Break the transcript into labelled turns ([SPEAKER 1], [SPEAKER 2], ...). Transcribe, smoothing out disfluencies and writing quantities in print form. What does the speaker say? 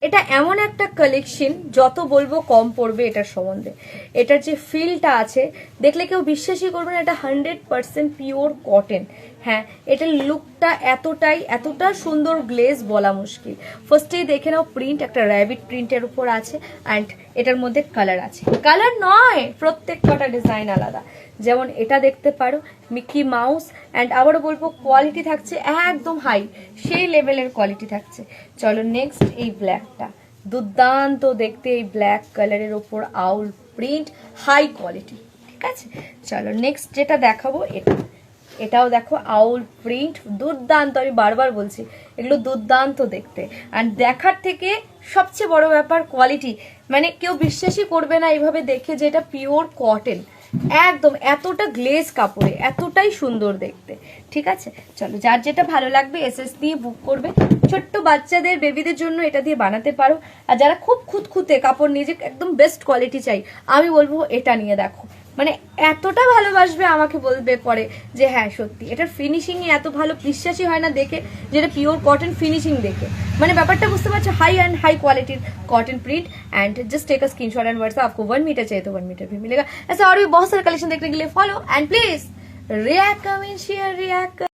[SPEAKER 1] এটা এমন একটা কালেকশন, যত বলবো কম পড়বে এটার সম্বন্ধে। এটার যে ফিলটা আছে দেখলে কেউ বিশ্বাসই করবে না, এটা 100% পিওর কটন। হ্যাঁ, এটার লুকটা এতটা সুন্দর, গ্লেজ বলা মুশকিল। ফার্স্টেই দেখে নাও, প্রিন্ট একটা র্যাবিট প্রিন্টের উপর আছে, অ্যান্ড এটার মধ্যে কালার আছে, কালার নয়, প্রত্যেক কটা ডিজাইন আলাদা। যেমন এটা দেখতে পারো, মিকি মাউস, অ্যান্ড আবারও বলবো কোয়ালিটি থাকছে একদম হাই, সেই লেভেলের কোয়ালিটি থাকছে। চলো নেক্সট, এই ব্ল্যাকটা দুর্দান্ত দেখতে, এই ব্ল্যাক কালারের ওপর আউল প্রিন্ট, হাই কোয়ালিটি। ঠিক আছে, চলো নেক্সট যেটা দেখাবো, এটাও দেখো আউল প্রিন্ট, দুর্দান্ত। আমি বারবার বলছি এগুলো দুর্দান্ত দেখতে, অ্যান্ড দেখার থেকে সবচেয়ে বড় ব্যাপার কোয়ালিটি। মানে কেউ বিশ্বাসই করবে না এইভাবে দেখে যে এটা পিওর কটন, একদম এতটা গ্লেজ কাপড়ে, এতটাই সুন্দর দেখতে। ঠিক আছে, চলো যার যেটা ভালো লাগবে এসএস দিয়ে বুক করবে। ছোট্ট বাচ্চাদের, বেবিদের জন্য এটা দিয়ে বানাতে পারো। আর যারা খুব খুঁতখুঁতে কাপড়, নিজে একদম বেস্ট কোয়ালিটি চাই, আমি বলবো এটা নিয়ে দেখো। মানে এতটা ভালোবাসবে, আমাকে বলবে পরে যে হ্যাঁ সত্যি এটার ফিনিশিং এত ভালো, বিশ্বাসই হয় না দেখে যেটা পিওর কটন ফিনিশিং দেখে। মানে ব্যাপারটা বুঝতে পারছো, high and high quality cotton print. And just take a screenshot and WhatsApp. आपको 1 मीटर चाहिए तो 1 मीटर भी मिलेगा। ऐसा और भी बहुत सारे कलेक्शन देखने के लिए follow and please react, comment, share, react.